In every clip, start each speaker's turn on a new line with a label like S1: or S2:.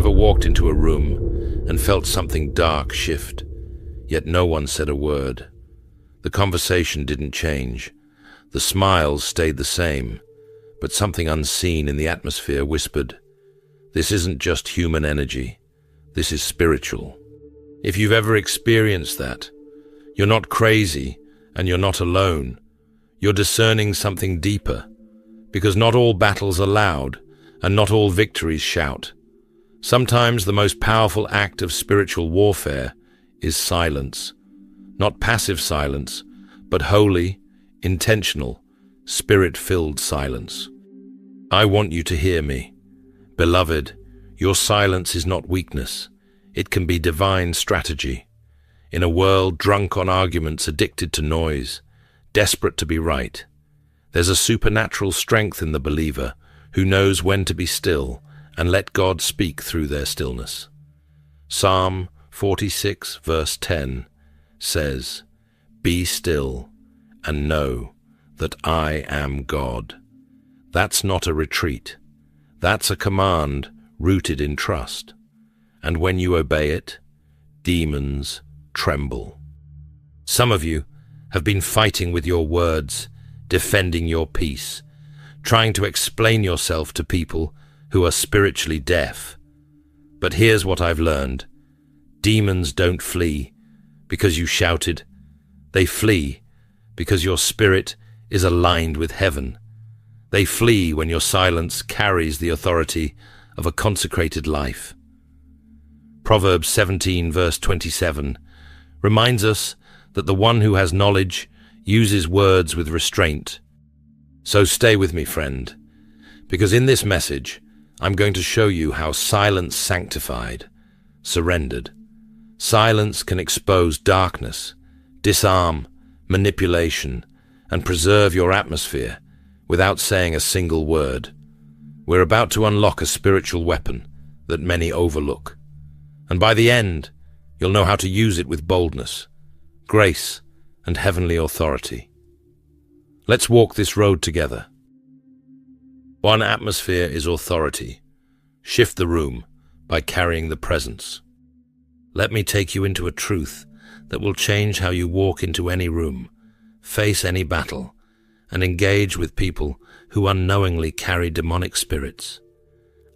S1: ever walked into a room and felt something dark shift, yet no one said a word? The conversation didn't change. The smiles stayed the same, but something unseen in the atmosphere whispered, "This isn't just human energy. This is spiritual." If you've ever experienced that, you're not crazy and you're not alone. You're discerning something deeper, because not all battles are loud and not all victories shout. Sometimes the most powerful act of spiritual warfare is silence. Not passive silence, but holy, intentional, spirit-filled silence. I want you to hear me. Beloved, your silence is not weakness. It can be divine strategy. In a world drunk on arguments, addicted to noise, desperate to be right, there's a supernatural strength in the believer who knows when to be still and let God speak through their stillness. Psalm 46, verse 10 says, "Be still and know that I am God." That's not a retreat. That's a command rooted in trust. And when you obey it, demons tremble. Some of you have been fighting with your words, defending your peace, trying to explain yourself to people who are spiritually deaf. But here's what I've learned. Demons don't flee because you shouted. They flee because your spirit is aligned with heaven. They flee when your silence carries the authority of a consecrated life. Proverbs 17, verse 27, reminds us that the one who has knowledge uses words with restraint. So stay with me, friend, because in this message, I'm going to show you how silence sanctified, surrendered. Silence can expose darkness, disarm manipulation, and preserve your atmosphere without saying a single word. We're about to unlock a spiritual weapon that many overlook. And by the end, you'll know how to use it with boldness, grace, and heavenly authority. Let's walk this road together. One atmosphere is authority. Shift the room by carrying the presence. Let me take you into a truth that will change how you walk into any room, face any battle, and engage with people who unknowingly carry demonic spirits.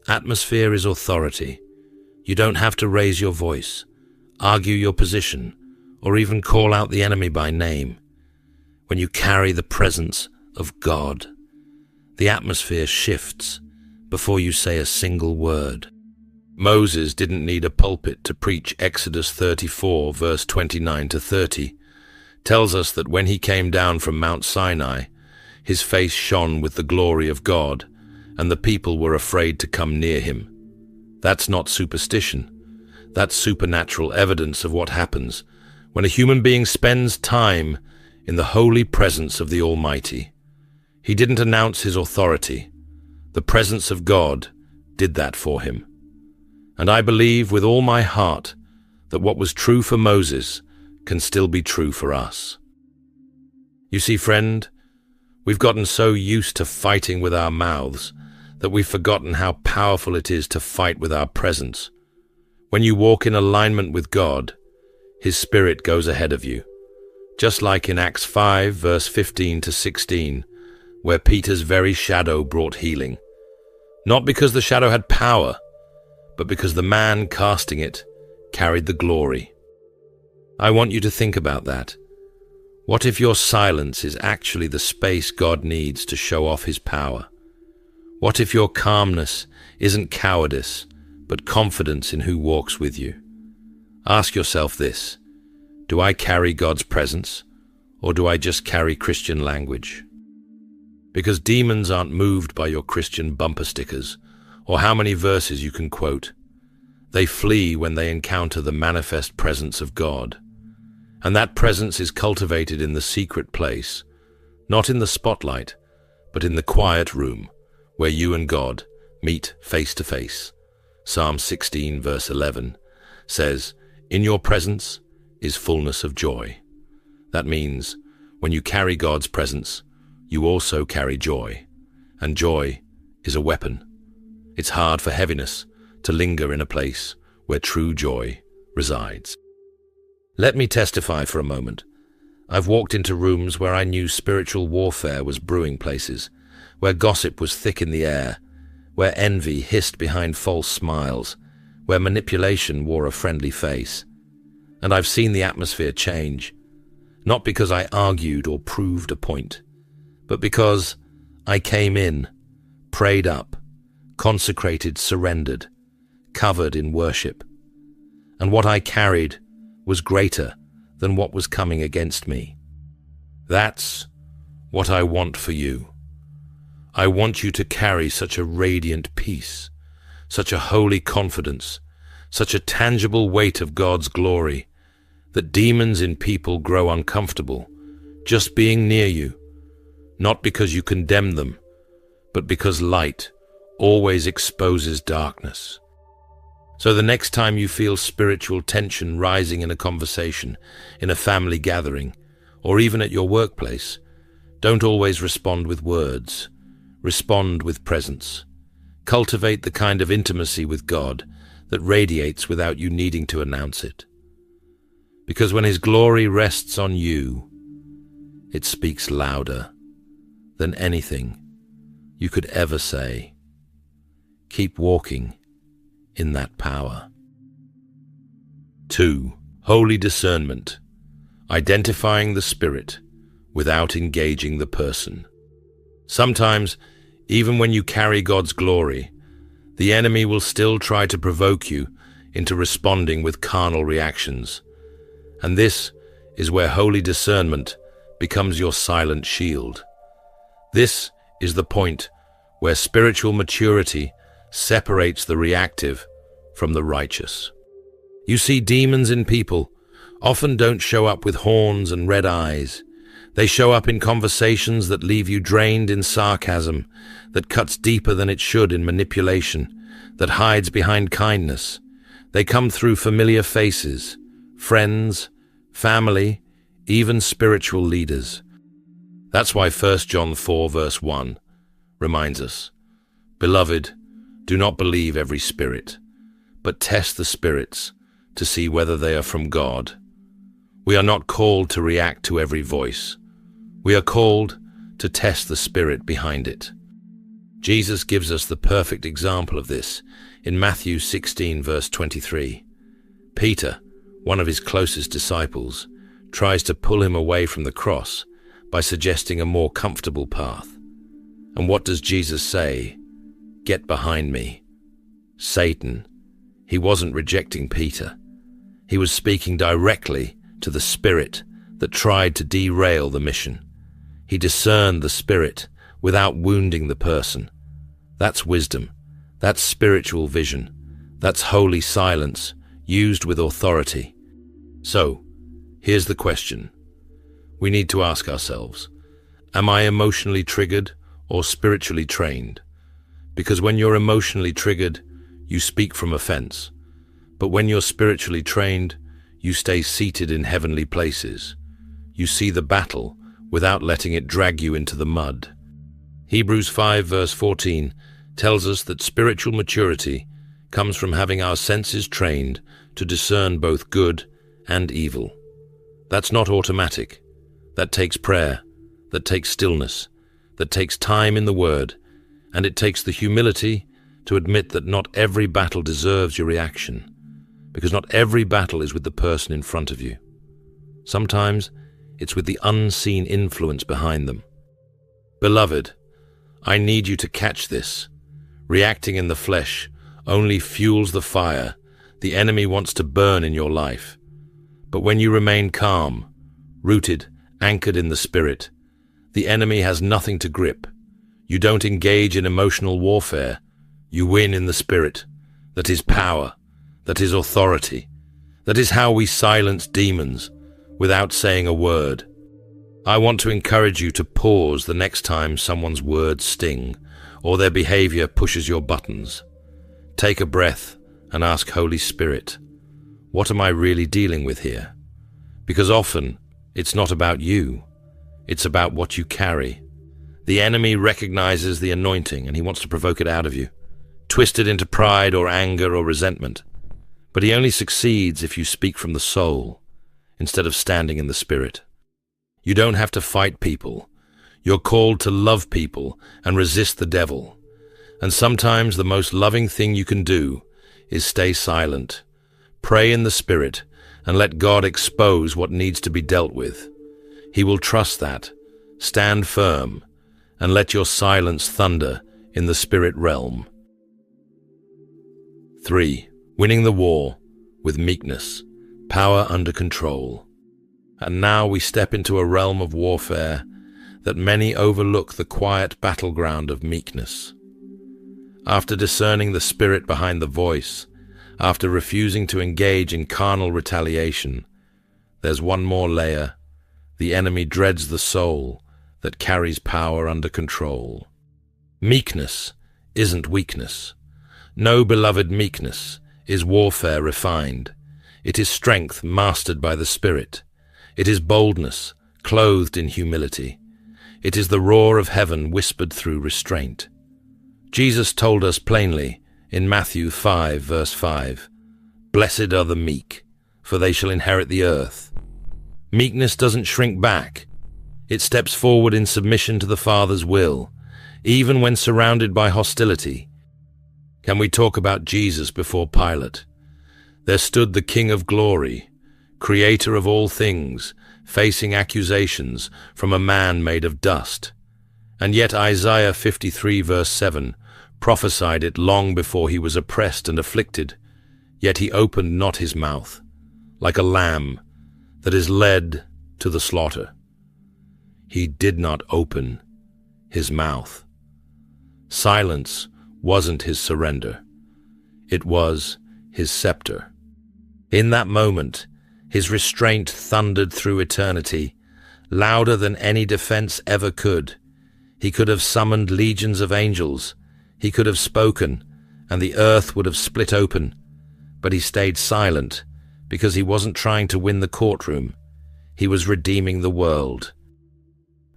S1: Atmosphere is authority. You don't have to raise your voice, argue your position, or even call out the enemy by name. When you carry the presence of God, the atmosphere shifts before you say a single word. Moses didn't need a pulpit to preach. Exodus 34, verse 29 to 30, tells us that when he came down from Mount Sinai, his face shone with the glory of God, and the people were afraid to come near him. That's not superstition. That's supernatural evidence of what happens when a human being spends time in the holy presence of the Almighty. He didn't announce his authority. The presence of God did that for him. And I believe with all my heart that what was true for Moses can still be true for us. You see, friend, we've gotten so used to fighting with our mouths that we've forgotten how powerful it is to fight with our presence. When you walk in alignment with God, His Spirit goes ahead of you. Just like in Acts 5, verse 15 to 16, where Peter's very shadow brought healing. Not because the shadow had power, but because the man casting it carried the glory. I want you to think about that. What if your silence is actually the space God needs to show off His power? What if your calmness isn't cowardice, but confidence in who walks with you? Ask yourself this: do I carry God's presence, or do I just carry Christian language? Because demons aren't moved by your Christian bumper stickers, or how many verses you can quote. They flee when they encounter the manifest presence of God. And that presence is cultivated in the secret place, not in the spotlight, but in the quiet room, where you and God meet face to face. Psalm 16, verse 11 says, "In your presence is fullness of joy." That means when you carry God's presence, you also carry joy. And joy is a weapon. It's hard for heaviness to linger in a place where true joy resides. Let me testify for a moment. I've walked into rooms where I knew spiritual warfare was brewing, places where gossip was thick in the air, where envy hissed behind false smiles, where manipulation wore a friendly face. And I've seen the atmosphere change, not because I argued or proved a point, but because I came in, prayed up, consecrated, surrendered, covered in worship. And what I carried was greater than what was coming against me. That's what I want for you. I want you to carry such a radiant peace, such a holy confidence, such a tangible weight of God's glory, that demons in people grow uncomfortable just being near you, not because you condemn them, but because light always exposes darkness. So the next time you feel spiritual tension rising in a conversation, in a family gathering, or even at your workplace, don't always respond with words. Respond with presence. Cultivate the kind of intimacy with God that radiates without you needing to announce it. Because when His glory rests on you, it speaks louder than anything you could ever say. Keep walking in that power. 2. Holy discernment. Identifying the Spirit without engaging the person. Sometimes, even when you carry God's glory, the enemy will still try to provoke you into responding with carnal reactions. And this is where holy discernment becomes your silent shield. This is the point where spiritual maturity separates the reactive from the righteous. You see, demons in people often don't show up with horns and red eyes. They show up in conversations that leave you drained in sarcasm, that cuts deeper than it should in manipulation, that hides behind kindness. They come through familiar faces, friends, family, even spiritual leaders. That's why 1 John 4 verse 1 reminds us, "Beloved, do not believe every spirit, but test the spirits to see whether they are from God." We are not called to react to every voice. We are called to test the spirit behind it. Jesus gives us the perfect example of this in Matthew 16 verse 23. Peter, one of His closest disciples, tries to pull Him away from the cross by suggesting a more comfortable path. And what does Jesus say? "Get behind me, Satan." He wasn't rejecting Peter. He was speaking directly to the spirit that tried to derail the mission. He discerned the spirit without wounding the person. That's wisdom. That's spiritual vision. That's holy silence used with authority. So, here's the question. We need to ask ourselves, am I emotionally triggered or spiritually trained? Because when you're emotionally triggered, you speak from offense. But when you're spiritually trained, you stay seated in heavenly places. You see the battle without letting it drag you into the mud. Hebrews 5 verse 14 tells us that spiritual maturity comes from having our senses trained to discern both good and evil. That's not automatic. That takes prayer, that takes stillness, that takes time in the Word, and it takes the humility to admit that not every battle deserves your reaction, because not every battle is with the person in front of you. Sometimes it's with the unseen influence behind them. Beloved, I need you to catch this. Reacting in the flesh only fuels the fire the enemy wants to burn in your life. But when you remain calm, rooted, anchored in the Spirit, the enemy has nothing to grip. You don't engage in emotional warfare. You win in the Spirit. That is power. That is authority. That is how we silence demons without saying a word. I want to encourage you to pause the next time someone's words sting or their behavior pushes your buttons. Take a breath and ask Holy Spirit, what am I really dealing with here? Because often it's not about you. It's about what you carry. The enemy recognizes the anointing and he wants to provoke it out of you. twisted into pride or anger or resentment. But he only succeeds if you speak from the soul, instead of standing in the spirit. You don't have to fight people. You're called to love people and resist the devil. And sometimes the most loving thing you can do is stay silent. Pray in the spirit and let God expose what needs to be dealt with. He will trust that. Stand firm and let your silence thunder in the spirit realm. 3. Winning the war with meekness, power under control. And now we step into a realm of warfare that many overlook, the quiet battleground of meekness. After discerning the spirit behind the voice, after refusing to engage in carnal retaliation, there's one more layer. The enemy dreads the soul that carries power under control. Meekness isn't weakness. No, beloved, meekness is warfare refined. It is strength mastered by the Spirit. It is boldness clothed in humility. It is the roar of heaven whispered through restraint. Jesus told us plainly in Matthew 5, verse 5, "Blessed are the meek, for they shall inherit the earth." Meekness doesn't shrink back. It steps forward in submission to the Father's will, even when surrounded by hostility. Can we talk about Jesus before Pilate? There stood the King of Glory, Creator of all things, facing accusations from a man made of dust. And yet Isaiah 53 verse 7 prophesied it long before he was oppressed and afflicted. Yet he opened not his mouth, like a lamb that is led to the slaughter. He did not open his mouth. Silence wasn't his surrender. It was his scepter. In that moment, his restraint thundered through eternity, louder than any defense ever could. He could have summoned legions of angels. He could have spoken, and the earth would have split open. But he stayed silent because he wasn't trying to win the courtroom. He was redeeming the world.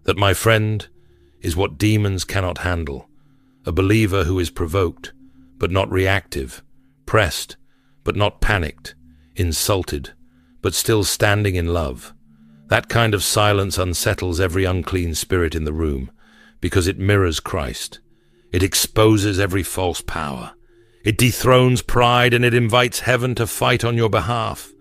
S1: That, my friend, is what demons cannot handle. A believer who is provoked, but not reactive, pressed, but not panicked, insulted, but still standing in love. That kind of silence unsettles every unclean spirit in the room, because it mirrors Christ. It exposes every false power. It dethrones pride, and it invites heaven to fight on your behalf.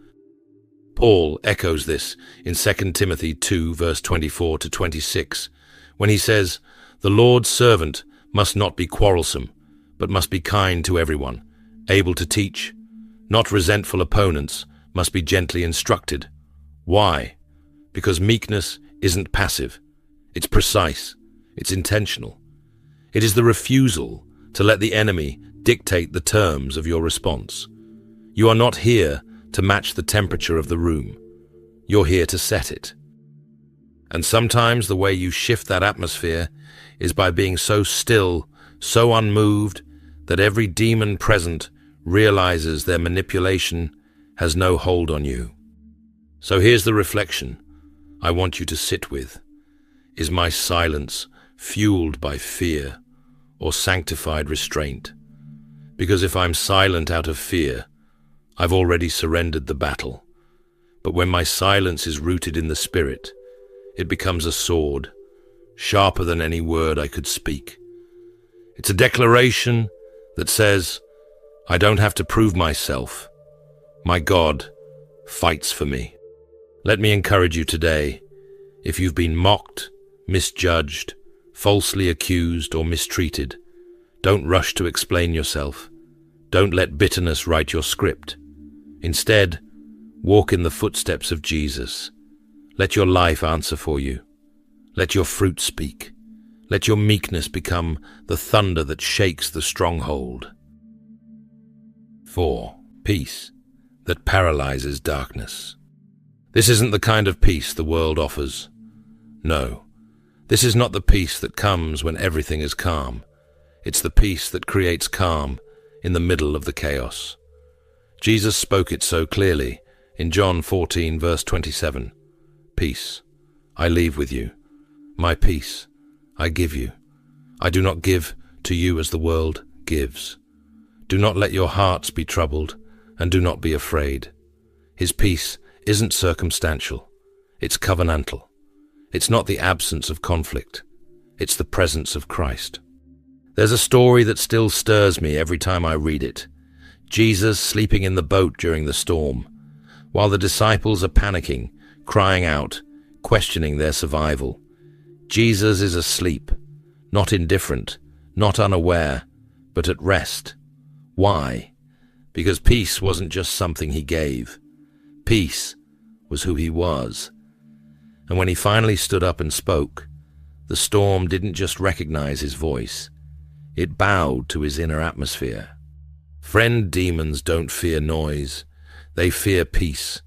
S1: Paul echoes this in 2 Timothy 2, verse 24 to 26, when he says, "The Lord's servant must not be quarrelsome, but must be kind to everyone, able to teach, not resentful opponents, must be gently instructed." Why? Because meekness isn't passive. It's precise. It's intentional. It is the refusal to let the enemy dictate the terms of your response. You are not here to match the temperature of the room. You're here to set it. And sometimes the way you shift that atmosphere is by being so still, so unmoved, that every demon present realizes their manipulation has no hold on you. So here's the reflection I want you to sit with. Is my silence fueled by fear or sanctified restraint? Because if I'm silent out of fear, I've already surrendered the battle. But when my silence is rooted in the Spirit, it becomes a sword, sharper than any word I could speak. It's a declaration that says, I don't have to prove myself. My God fights for me. Let me encourage you today. If you've been mocked, misjudged, falsely accused, or mistreated, don't rush to explain yourself. Don't let bitterness write your script. Instead, walk in the footsteps of Jesus. Let your life answer for you. Let your fruit speak. Let your meekness become the thunder that shakes the stronghold. 4. Peace that paralyzes darkness. This isn't the kind of peace the world offers. No, this is not the peace that comes when everything is calm. It's the peace that creates calm in the middle of the chaos. Jesus spoke it so clearly in John 14, verse 27. Peace I leave with you. My peace I give you. I do not give to you as the world gives. Do not let your hearts be troubled, and do not be afraid. His peace isn't circumstantial, it's covenantal. It's not the absence of conflict, it's the presence of Christ. There's a story that still stirs me every time I read it. Jesus sleeping in the boat during the storm, while the disciples are panicking, crying out, questioning their survival. Jesus is asleep, not indifferent, not unaware, but at rest. Why? Because peace wasn't just something he gave. Peace was who he was. And when he finally stood up and spoke, the storm didn't just recognize his voice. It bowed to his inner atmosphere. Friend, demons don't fear noise. They fear peace,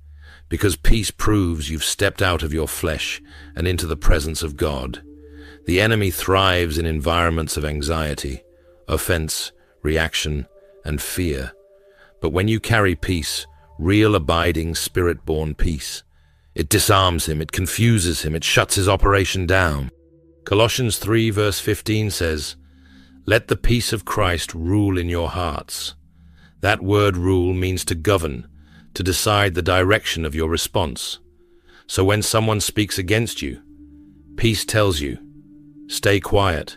S1: because peace proves you've stepped out of your flesh and into the presence of God. The enemy thrives in environments of anxiety, offense, reaction, and fear. But when you carry peace, real abiding spirit-born peace, it disarms him, it confuses him, it shuts his operation down. Colossians 3 verse 15 says, "Let the peace of Christ rule in your hearts." That word rule means to govern, to decide the direction of your response. So when someone speaks against you, peace tells you, stay quiet.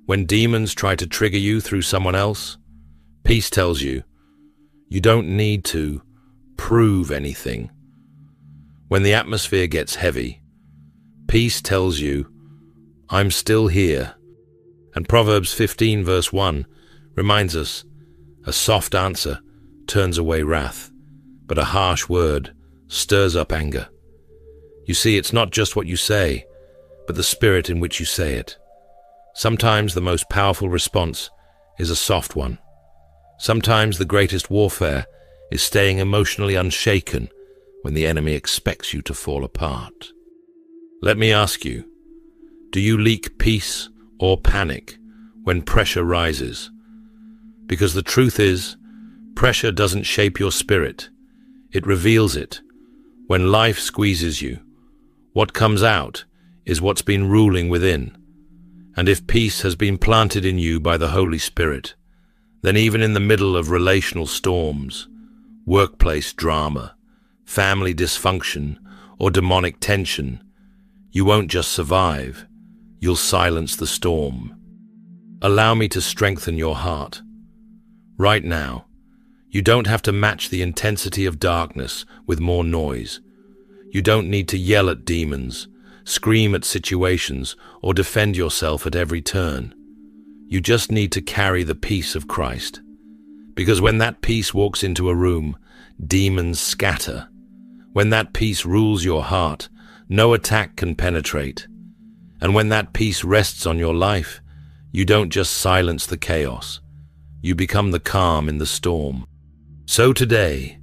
S1: When demons try to trigger you through someone else, peace tells you, you don't need to prove anything. When the atmosphere gets heavy, peace tells you, I'm still here. And Proverbs 15 verse 1 reminds us, a soft answer turns away wrath, but a harsh word stirs up anger. You see, it's not just what you say, but the spirit in which you say it. Sometimes the most powerful response is a soft one. Sometimes the greatest warfare is staying emotionally unshaken when the enemy expects you to fall apart. Let me ask you, do you leak peace or panic when pressure rises? Because the truth is, pressure doesn't shape your spirit, it reveals it. When life squeezes you, what comes out is what's been ruling within. And if peace has been planted in you by the Holy Spirit, then even in the middle of relational storms, workplace drama, family dysfunction, or demonic tension, you won't just survive, you'll silence the storm. Allow me to strengthen your heart. Right now, you don't have to match the intensity of darkness with more noise. You don't need to yell at demons, scream at situations, or defend yourself at every turn. You just need to carry the peace of Christ. Because when that peace walks into a room, demons scatter. When that peace rules your heart, no attack can penetrate. And when that peace rests on your life, you don't just silence the chaos. You become the calm in the storm. So today,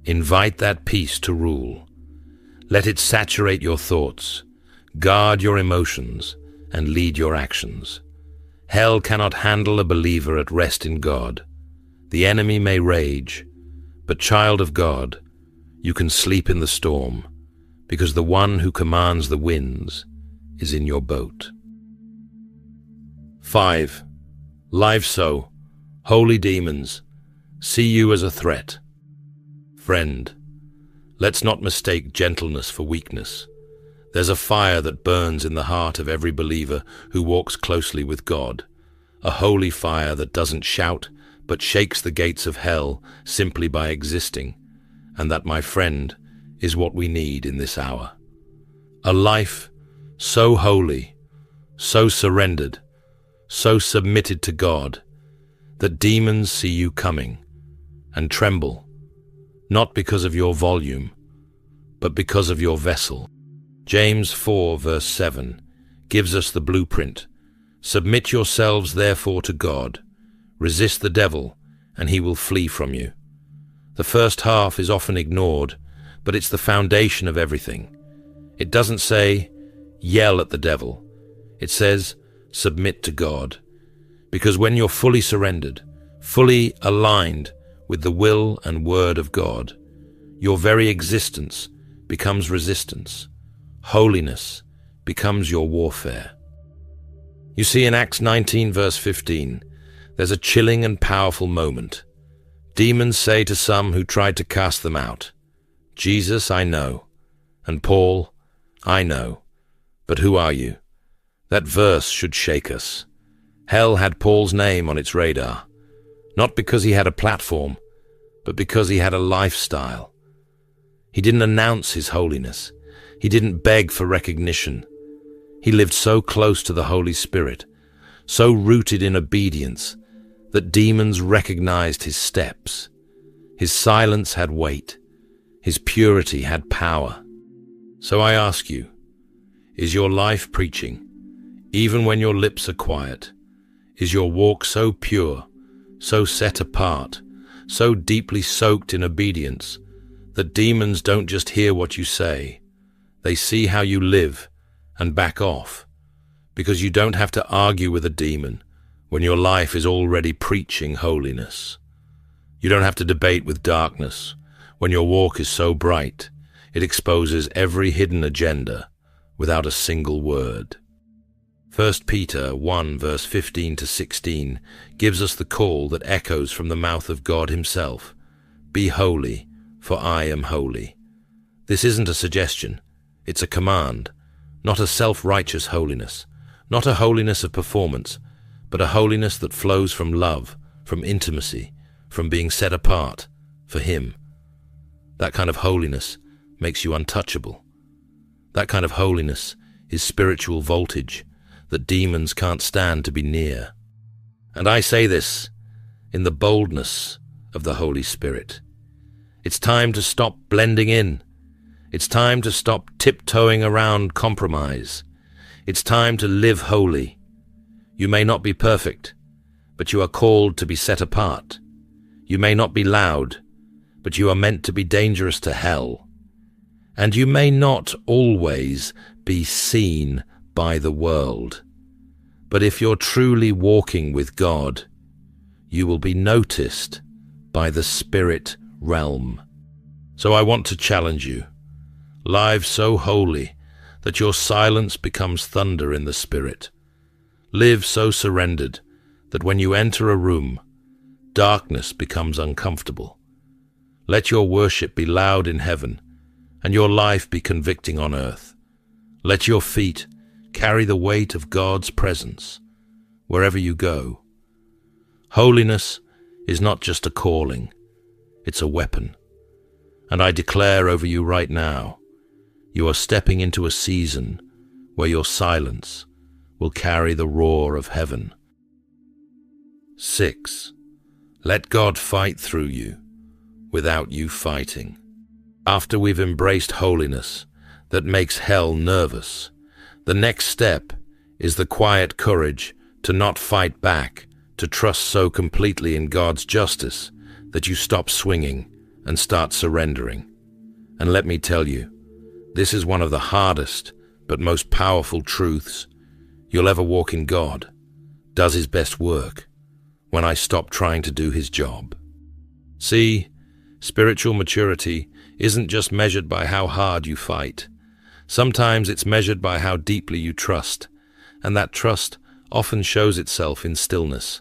S1: invite that peace to rule. Let it saturate your thoughts, guard your emotions, and lead your actions. Hell cannot handle a believer at rest in God. The enemy may rage, but child of God, you can sleep in the storm, because the one who commands the winds is in your boat. 5. Live so, holy demons, see you as a threat. Friend, let's not mistake gentleness for weakness. There's a fire that burns in the heart of every believer who walks closely with God, a holy fire that doesn't shout, but shakes the gates of hell simply by existing. And that, my friend, is what we need in this hour. A life so holy, so surrendered, so submitted to God, that demons see you coming and tremble, not because of your volume, but because of your vessel. James 4 verse 7 gives us the blueprint. Submit yourselves therefore to God. Resist the devil, and he will flee from you. The first half is often ignored, but it's the foundation of everything. It doesn't say, yell at the devil. It says, submit to God. Because when you're fully surrendered, fully aligned with the will and word of God, your very existence becomes resistance. Holiness becomes your warfare. You see, in Acts 19 verse 15, there's a chilling and powerful moment. Demons say to some who tried to cast them out, "Jesus, I know," and "Paul, I know, but who are you?" That verse should shake us. Hell had Paul's name on its radar, not because he had a platform, but because he had a lifestyle. He didn't announce his holiness. He didn't beg for recognition. He lived so close to the Holy Spirit, so rooted in obedience, that demons recognized his steps. His silence had weight. His purity had power. So I ask you, is your life preaching, even when your lips are quiet? Is your walk so pure, so set apart, so deeply soaked in obedience, that demons don't just hear what you say, they see how you live and back off? Because you don't have to argue with a demon when your life is already preaching holiness. You don't have to debate with darkness when your walk is so bright it exposes every hidden agenda without a single word. 1 Peter 1 verse 15 to 16 gives us the call that echoes from the mouth of God himself. Be holy, for I am holy. This isn't a suggestion, it's a command, not a self-righteous holiness, not a holiness of performance, but a holiness that flows from love, from intimacy, from being set apart for him. That kind of holiness makes you untouchable. That kind of holiness is spiritual voltage that demons can't stand to be near. And I say this in the boldness of the Holy Spirit. It's time to stop blending in. It's time to stop tiptoeing around compromise. It's time to live holy. You may not be perfect, but you are called to be set apart. You may not be loud, but you are meant to be dangerous to hell. And you may not always be seen by the world. But if you're truly walking with God, you will be noticed by the spirit realm. So I want to challenge you. Live so holy that your silence becomes thunder in the spirit. Live so surrendered that when you enter a room, darkness becomes uncomfortable. Let your worship be loud in heaven and your life be convicting on earth. Let your feet carry the weight of God's presence wherever you go. Holiness is not just a calling, it's a weapon. And I declare over you right now, you are stepping into a season where your silence will carry the roar of heaven. 6. Let God fight through you without you fighting. After we've embraced holiness that makes hell nervous, the next step is the quiet courage to not fight back, to trust so completely in God's justice that you stop swinging and start surrendering. And let me tell you, this is one of the hardest but most powerful truths you'll ever walk in. God does his best work when I stop trying to do his job. See, spiritual maturity isn't just measured by how hard you fight. Sometimes it's measured by how deeply you trust, and that trust often shows itself in stillness,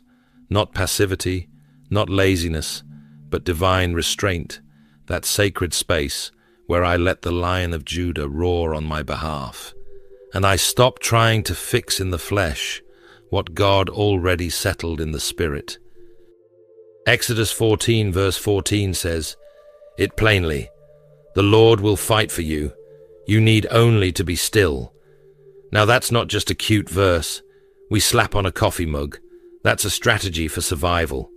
S1: not passivity, not laziness, but divine restraint, that sacred space where I let the Lion of Judah roar on my behalf, and I stop trying to fix in the flesh what God already settled in the spirit. Exodus 14 verse 14 says, "It plainly, the Lord will fight for you. You need only to be still." Now that's not just a cute verse we slap on a coffee mug. That's a strategy for survival.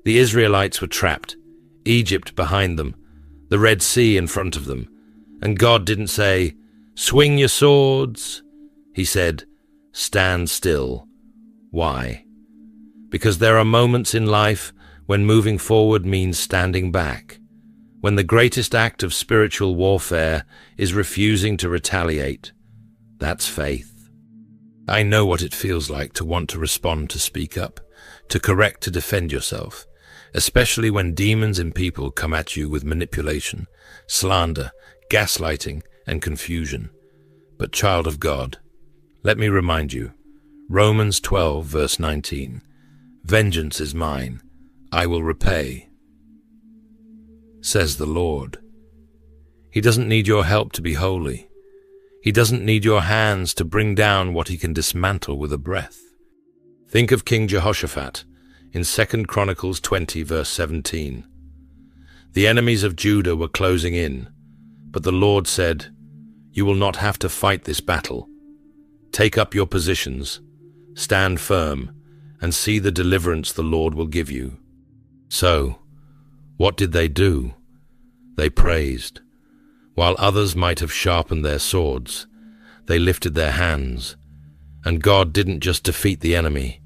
S1: The Israelites were trapped, Egypt behind them, the Red Sea in front of them, and God didn't say, "Swing your swords." He said, "Stand still." Why? Because there are moments in life when moving forward means standing back, when the greatest act of spiritual warfare is refusing to retaliate. That's faith. I know what it feels like to want to respond, to speak up, to correct, to defend yourself, especially when demons in people come at you with manipulation, slander, gaslighting, and confusion. But child of God, let me remind you, Romans 12 verse 19, "Vengeance is mine, I will repay." says the Lord. He doesn't need your help to be holy. He doesn't need your hands to bring down what he can dismantle with a breath. Think of King Jehoshaphat in 2 Chronicles 20, verse 17. The enemies of Judah were closing in, but the Lord said, "You will not have to fight this battle. Take up your positions, stand firm, and see the deliverance the Lord will give you." So, what did they do? They praised. While others might have sharpened their swords, they lifted their hands. And God didn't just defeat the enemy,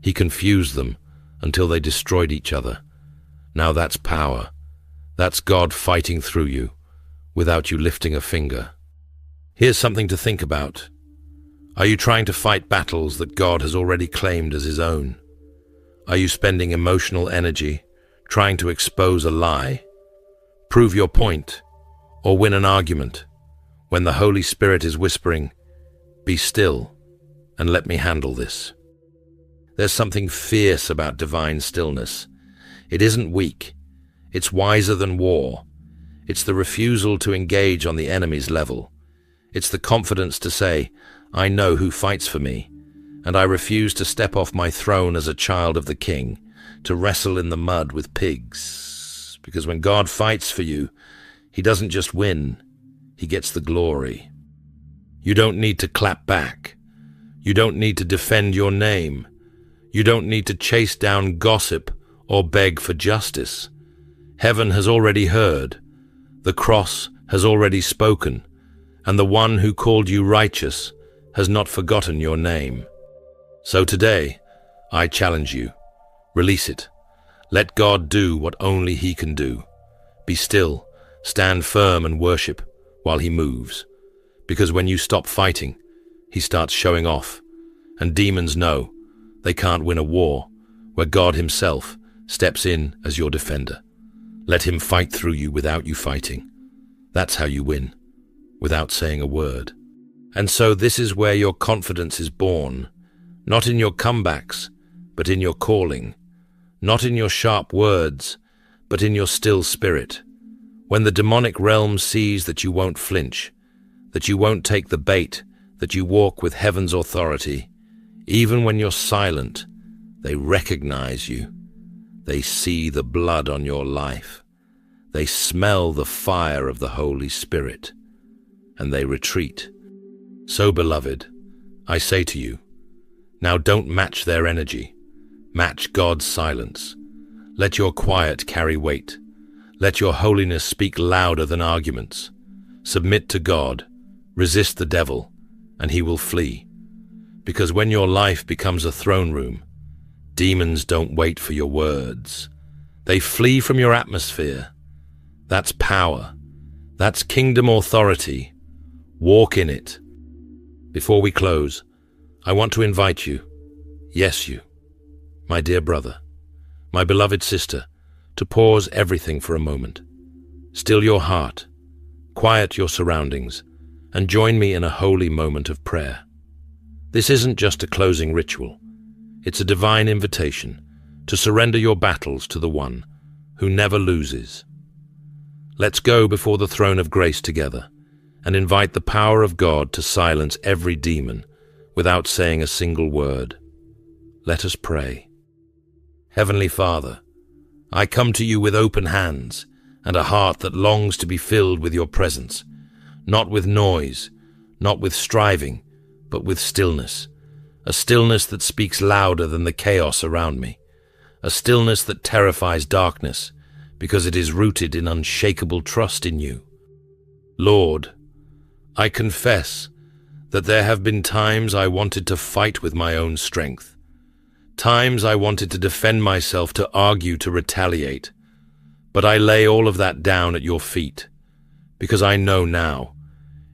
S1: he confused them until they destroyed each other. Now that's power. That's God fighting through you, without you lifting a finger. Here's something to think about. Are you trying to fight battles that God has already claimed as his own? Are you spending emotional energy trying to expose a lie, prove your point, or win an argument when the Holy Spirit is whispering, "Be still and let me handle this"? There's something fierce about divine stillness. It isn't weak. It's wiser than war. It's the refusal to engage on the enemy's level. It's the confidence to say, "I know who fights for me, and I refuse to step off my throne as a child of the King, to wrestle in the mud with pigs." Because when God fights for you, he doesn't just win, he gets the glory. You don't need to clap back. You don't need to defend your name. You don't need to chase down gossip or beg for justice. Heaven has already heard. The cross has already spoken, and the one who called you righteous has not forgotten your name. So today, I challenge you. Release it. Let God do what only he can do. Be still, stand firm and worship while he moves. Because when you stop fighting, he starts showing off. And demons know they can't win a war where God himself steps in as your defender. Let him fight through you without you fighting. That's how you win, without saying a word. And so this is where your confidence is born, not in your comebacks, but in your calling, not in your sharp words, but in your still spirit. When the demonic realm sees that you won't flinch, that you won't take the bait, that you walk with heaven's authority, even when you're silent, they recognize you. They see the blood on your life. They smell the fire of the Holy Spirit, and they retreat. So, beloved, I say to you, now don't match their energy. Match God's silence. Let your quiet carry weight. Let your holiness speak louder than arguments. Submit to God, resist the devil, and he will flee. Because when your life becomes a throne room, demons don't wait for your words. They flee from your atmosphere. That's power. That's kingdom authority. Walk in it. Before we close, I want to invite you, yes you, my dear brother, my beloved sister, to pause everything for a moment. Still your heart, quiet your surroundings, and join me in a holy moment of prayer. This isn't just a closing ritual. It's a divine invitation to surrender your battles to the one who never loses. Let's go before the throne of grace together and invite the power of God to silence every demon without saying a single word. Let us pray. Heavenly Father, I come to you with open hands and a heart that longs to be filled with your presence, not with noise, not with striving, but with stillness, a stillness that speaks louder than the chaos around me, a stillness that terrifies darkness because it is rooted in unshakable trust in you. Lord, I confess that there have been times I wanted to fight with my own strength, times I wanted to defend myself, to argue, to retaliate, but I lay all of that down at your feet, because I know now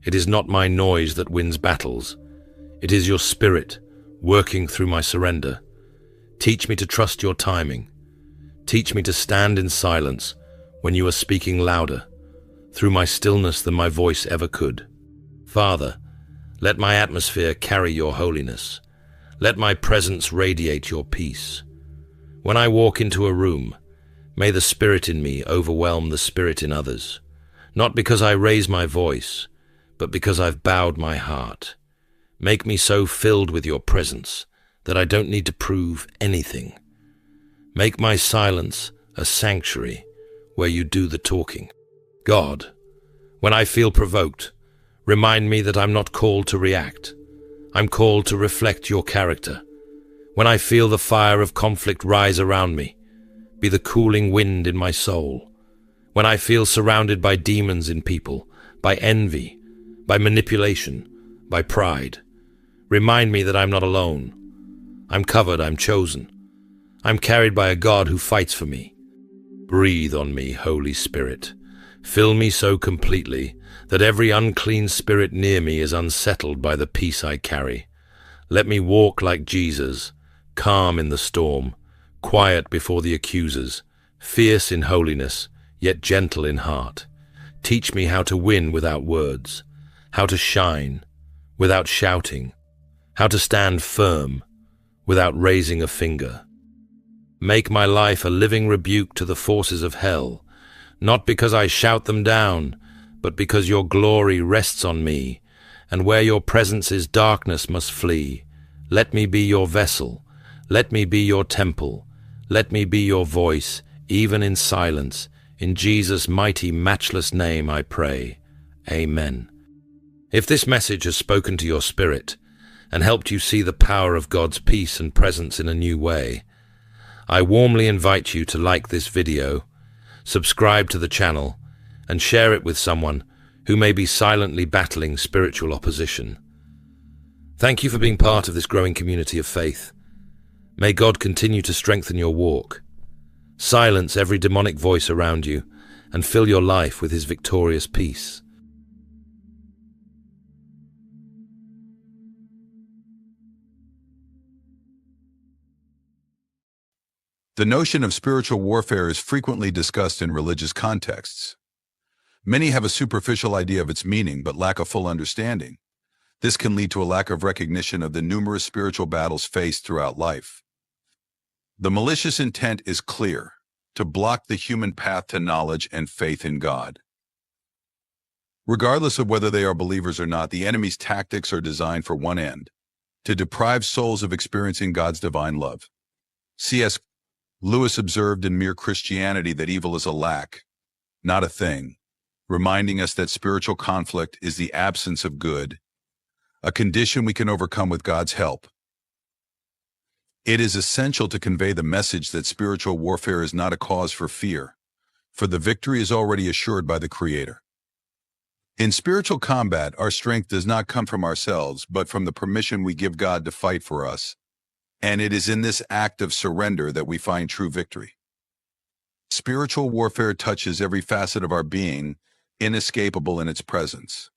S1: it is not my noise that wins battles. It is your Spirit working through my surrender. Teach me to trust your timing. Teach me to stand in silence when you are speaking louder, through my stillness, than my voice ever could. Father, let my atmosphere carry your holiness. Let my presence radiate your peace. When I walk into a room, May the Spirit in me overwhelm the Spirit in others, not because I raise my voice, but because I've bowed my heart. Make me so filled with your presence that I don't need to prove anything. Make my silence a sanctuary where you do the talking. God, when I feel provoked, remind me that I'm not called to react. I'm called to reflect your character. When I feel the fire of conflict rise around me, be the cooling wind in my soul. When I feel surrounded by demons in people, by envy, by manipulation, by pride, remind me that I'm not alone. I'm covered, I'm chosen. I'm carried by a God who fights for me. Breathe on me, Holy Spirit. Fill me so completely that every unclean spirit near me is unsettled by the peace I carry. Let me walk like Jesus, calm in the storm, quiet before the accusers, fierce in holiness, yet gentle in heart. Teach me how to win without words, how to shine without shouting, how to stand firm without raising a finger. Make my life a living rebuke to the forces of hell, not because I shout them down, but because your glory rests on me, and where your presence is, darkness must flee. Let me be your vessel. Let me be your temple. Let me be your voice, even in silence. In Jesus' mighty, matchless name I pray. Amen. If this message has spoken to your spirit and helped you see the power of God's peace and presence in a new way, I warmly invite you to like this video, subscribe to the channel, and share it with someone who may be silently battling spiritual opposition. Thank you for being part of this growing community of faith. May God continue to strengthen your walk. Silence every demonic voice around you and fill your life with His victorious peace.
S2: The notion of spiritual warfare is frequently discussed in religious contexts. Many have a superficial idea of its meaning but lack a full understanding. This can lead to a lack of recognition of the numerous spiritual battles faced throughout life. The malicious intent is clear: to block the human path to knowledge and faith in God. Regardless of whether they are believers or not, the enemy's tactics are designed for one end: to deprive souls of experiencing God's divine love. C.S. Lewis observed in Mere Christianity that evil is a lack, not a thing, reminding us that spiritual conflict is the absence of good, a condition we can overcome with God's help. It is essential to convey the message that spiritual warfare is not a cause for fear, for the victory is already assured by the Creator. In spiritual combat, our strength does not come from ourselves, but from the permission we give God to fight for us. And it is in this act of surrender that we find true victory. Spiritual warfare touches every facet of our being, inescapable in its presence.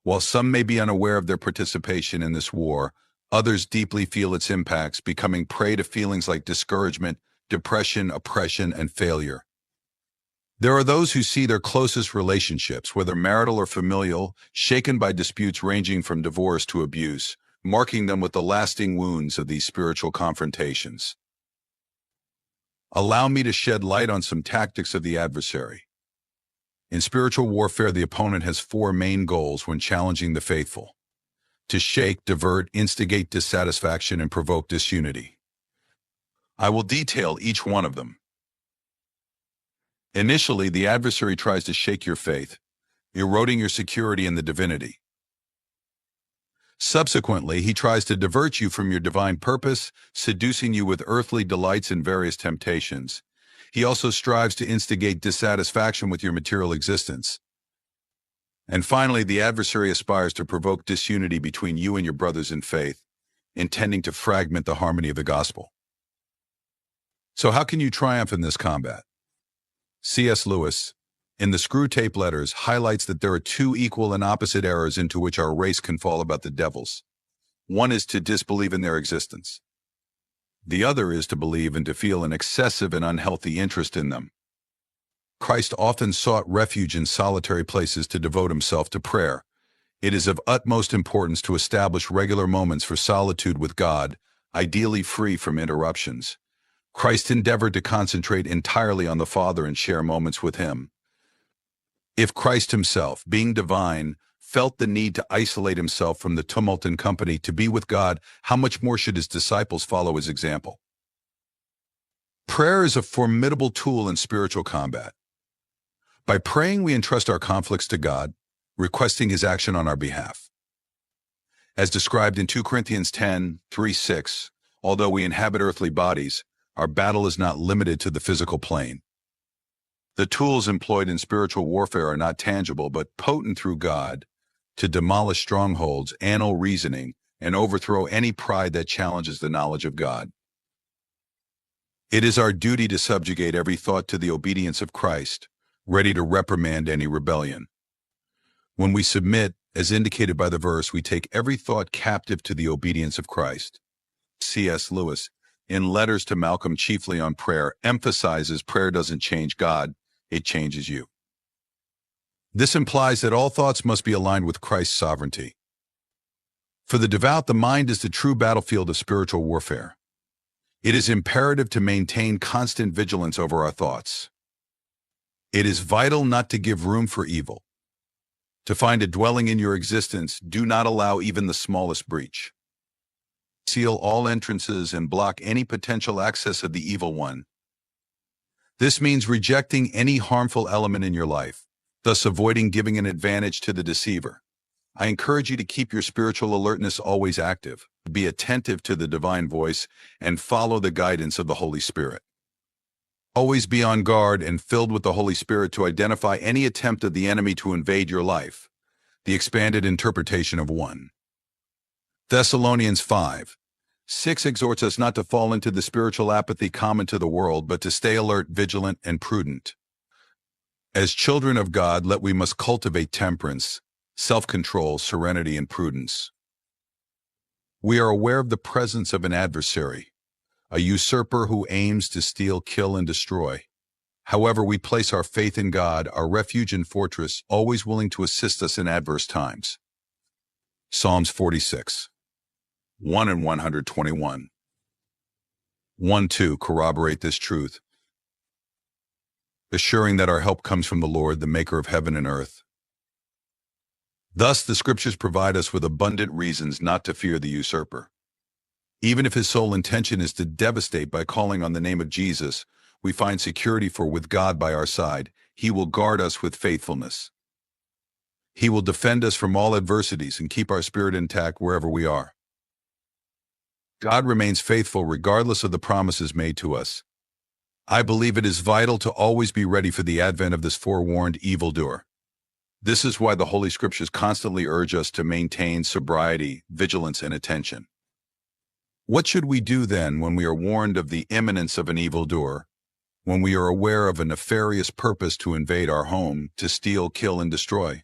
S2: While some may be unaware of their participation in this war, others deeply feel its impacts, becoming prey to feelings like discouragement, depression, oppression, and failure. There are those who see their closest relationships, whether marital or familial, shaken by disputes ranging from divorce to abuse, marking them with the lasting wounds of these spiritual confrontations. Allow me to shed light on some tactics of the adversary. In spiritual warfare, the opponent has four main goals when challenging the faithful: to shake, divert, instigate dissatisfaction, and provoke disunity. I will detail each one of them. Initially, the adversary tries to shake your faith, eroding your security in the divinity. Subsequently, he tries to divert you from your divine purpose, seducing you with earthly delights and various temptations. He also strives to instigate dissatisfaction with your material existence. And finally, the adversary aspires to provoke disunity between you and your brothers in faith, intending to fragment the harmony of the gospel. So how can you triumph in this combat? C.S. Lewis, in the Screw Tape Letters, highlights that there are two equal and opposite errors into which our race can fall about the devils. One is to disbelieve in their existence. The other is to believe and to feel an excessive and unhealthy interest in them. Christ often sought refuge in solitary places to devote himself to prayer. It is of utmost importance to establish regular moments for solitude with God, ideally free from interruptions. Christ endeavored to concentrate entirely on the Father and share moments with him. If Christ himself, being divine, felt the need to isolate himself from the tumult and company to be with God, how much more should his disciples follow his example? Prayer is a formidable tool in spiritual combat. By praying, we entrust our conflicts to God, requesting his action on our behalf. As described in 2 Corinthians 10:3-6, although we inhabit earthly bodies, our battle is not limited to the physical plane. The tools employed in spiritual warfare are not tangible but potent through God to demolish strongholds, annul reasoning, and overthrow any pride that challenges the knowledge of God. It is our duty to subjugate every thought to the obedience of Christ, ready to reprimand any rebellion. When we submit, as indicated by the verse, we take every thought captive to the obedience of Christ. C.S. Lewis, in Letters to Malcolm chiefly on prayer, emphasizes prayer doesn't change God, it changes you. This implies that all thoughts must be aligned with Christ's sovereignty. For the devout, the mind is the true battlefield of spiritual warfare. It is imperative to maintain constant vigilance over our thoughts. It is vital not to give room for evil. To find a dwelling in your existence, do not allow even the smallest breach. Seal all entrances and block any potential access of the evil one. This means rejecting any harmful element in your life, thus avoiding giving an advantage to the deceiver. I encourage you to keep your spiritual alertness always active, be attentive to the divine voice, and follow the guidance of the Holy Spirit. Always be on guard and filled with the Holy Spirit to identify any attempt of the enemy to invade your life. The expanded interpretation of 1 Thessalonians 5:6 exhorts us not to fall into the spiritual apathy common to the world, but to stay alert, vigilant, and prudent. As children of God, we must cultivate temperance, self-control, serenity, and prudence. We are aware of the presence of an adversary, a usurper who aims to steal, kill, and destroy. However, we place our faith in God, our refuge and fortress, always willing to assist us in adverse times. Psalms 46:1 and 121. 1-2 corroborate this truth, assuring that our help comes from the Lord, the maker of heaven and earth. Thus, the scriptures provide us with abundant reasons not to fear the usurper. Even if his sole intention is to devastate by calling on the name of Jesus, we find security, for with God by our side, he will guard us with faithfulness. He will defend us from all adversities and keep our spirit intact wherever we are. God remains faithful regardless of the promises made to us. I believe it is vital to always be ready for the advent of this forewarned evildoer. This is why the Holy Scriptures constantly urge us to maintain sobriety, vigilance, and attention. What should we do then when we are warned of the imminence of an evildoer, when we are aware of a nefarious purpose to invade our home, to steal, kill, and destroy?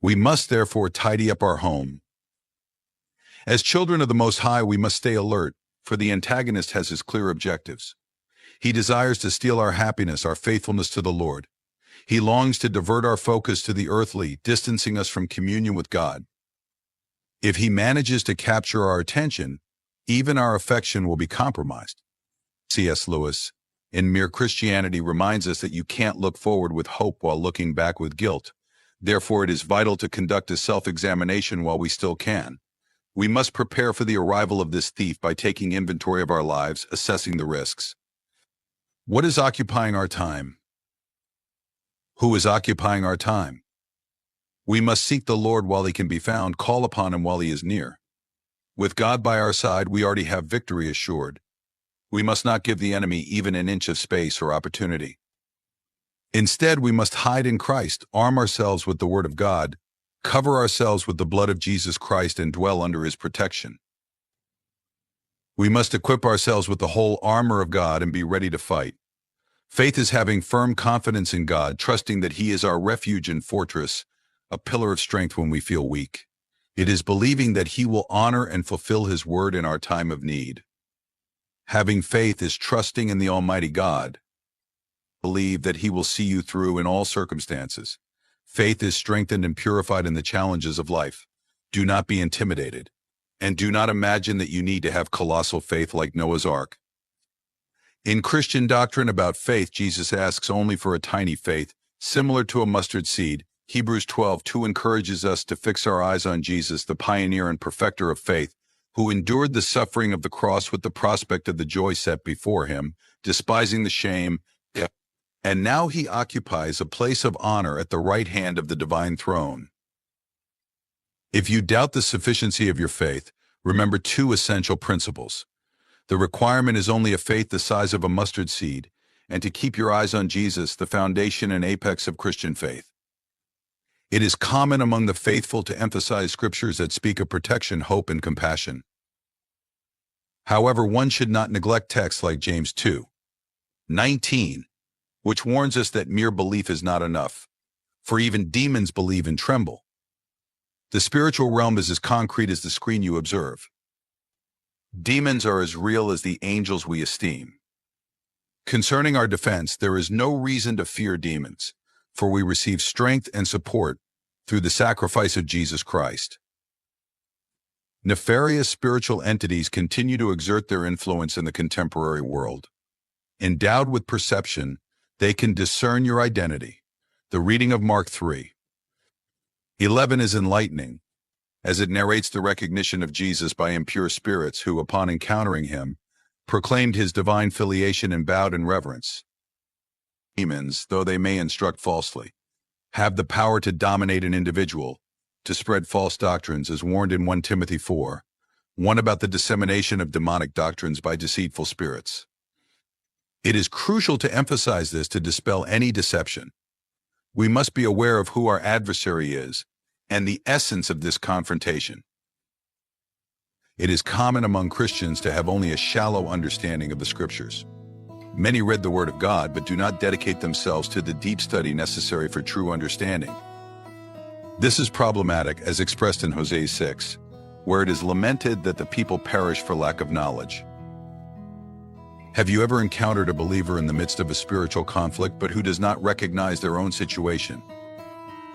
S2: We must therefore tidy up our home. As children of the Most High, we must stay alert, for the antagonist has his clear objectives. He desires to steal our happiness, our faithfulness to the Lord. He longs to divert our focus to the earthly, distancing us from communion with God. If he manages to capture our attention, even our affection will be compromised. C.S. Lewis, in Mere Christianity, reminds us that you can't look forward with hope while looking back with guilt. Therefore, it is vital to conduct a self-examination while we still can. We must prepare for the arrival of this thief by taking inventory of our lives, assessing the risks. What is occupying our time? Who is occupying our time? We must seek the Lord while he can be found, call upon him while he is near. With God by our side, we already have victory assured. We must not give the enemy even an inch of space or opportunity. Instead, we must hide in Christ, arm ourselves with the Word of God, cover ourselves with the blood of Jesus Christ, and dwell under his protection. We must equip ourselves with the whole armor of God and be ready to fight. Faith is having firm confidence in God, trusting that he is our refuge and fortress, a pillar of strength when we feel weak. It is believing that he will honor and fulfill his word in our time of need. Having faith is trusting in the Almighty God. Believe that he will see you through in all circumstances. Faith is strengthened and purified in the challenges of life. Do not be intimidated. And do not imagine that you need to have colossal faith like Noah's Ark. In Christian doctrine about faith, Jesus asks only for a tiny faith, similar to a mustard seed. Hebrews 12:2 encourages us to fix our eyes on Jesus, the pioneer and perfecter of faith, who endured the suffering of the cross with the prospect of the joy set before him, despising the shame, and now he occupies a place of honor at the right hand of the divine throne. If you doubt the sufficiency of your faith, remember two essential principles. The requirement is only a faith the size of a mustard seed, and to keep your eyes on Jesus, the foundation and apex of Christian faith. It is common among the faithful to emphasize scriptures that speak of protection, hope, and compassion. However, one should not neglect texts like James 2:19, which warns us that mere belief is not enough, for even demons believe and tremble. The spiritual realm is as concrete as the screen you observe. Demons are as real as the angels we esteem. Concerning our defense, there is no reason to fear demons, for we receive strength and support through the sacrifice of Jesus Christ. Nefarious spiritual entities continue to exert their influence in the contemporary world. Endowed with perception, they can discern your identity. The reading of Mark 3:11 is enlightening, as it narrates the recognition of Jesus by impure spirits who, upon encountering him, proclaimed his divine filiation and bowed in reverence. Demons, though they may instruct falsely, have the power to dominate an individual, to spread false doctrines, as warned in 1 Timothy 4:1 about the dissemination of demonic doctrines by deceitful spirits. It is crucial to emphasize this to dispel any deception. We must be aware of who our adversary is and the essence of this confrontation. It is common among Christians to have only a shallow understanding of the Scriptures. Many read the Word of God but do not dedicate themselves to the deep study necessary for true understanding. This is problematic as expressed in Hosea 6, where it is lamented that the people perish for lack of knowledge. Have you ever encountered a believer in the midst of a spiritual conflict but who does not recognize their own situation?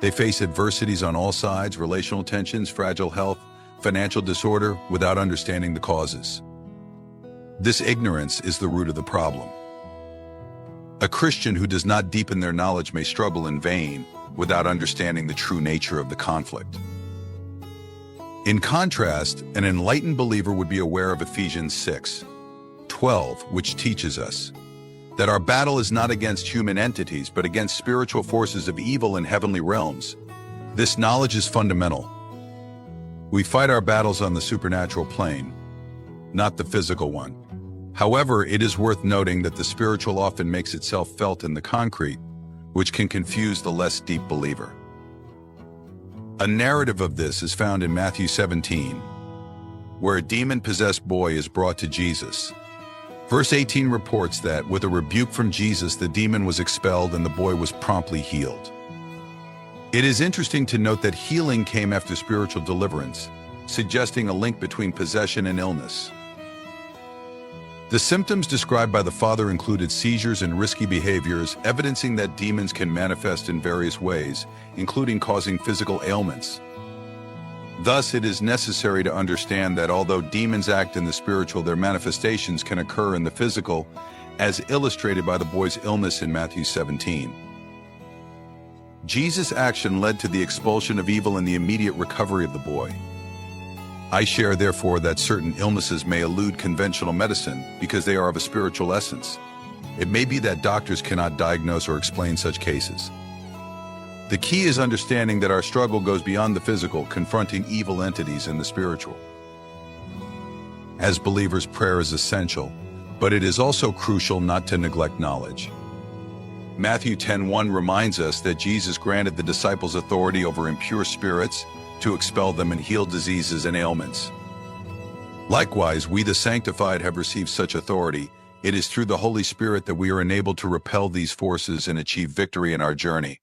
S2: They face adversities on all sides, relational tensions, fragile health, financial disorder, without understanding the causes. This ignorance is the root of the problem. A Christian who does not deepen their knowledge may struggle in vain without understanding the true nature of the conflict. In contrast, an enlightened believer would be aware of Ephesians 6:12, which teaches us that our battle is not against human entities, but against spiritual forces of evil in heavenly realms. This knowledge is fundamental. We fight our battles on the supernatural plane, not the physical one. However, it is worth noting that the spiritual often makes itself felt in the concrete, which can confuse the less deep believer. A narrative of this is found in Matthew 17, where a demon-possessed boy is brought to Jesus. Verse 18 reports that, with a rebuke from Jesus, the demon was expelled and the boy was promptly healed. It is interesting to note that healing came after spiritual deliverance, suggesting a link between possession and illness. The symptoms described by the father included seizures and risky behaviors, evidencing that demons can manifest in various ways, including causing physical ailments. Thus, it is necessary to understand that although demons act in the spiritual, their manifestations can occur in the physical, as illustrated by the boy's illness in Matthew 17. Jesus' action led to the expulsion of evil and the immediate recovery of the boy. I share, therefore, that certain illnesses may elude conventional medicine because they are of a spiritual essence. It may be that doctors cannot diagnose or explain such cases. The key is understanding that our struggle goes beyond the physical, confronting evil entities in the spiritual. As believers, prayer is essential, but it is also crucial not to neglect knowledge. Matthew 10:1 reminds us that Jesus granted the disciples authority over impure spirits to expel them and heal diseases and ailments. Likewise, we the sanctified have received such authority. It is through the Holy Spirit that we are enabled to repel these forces and achieve victory in our journey.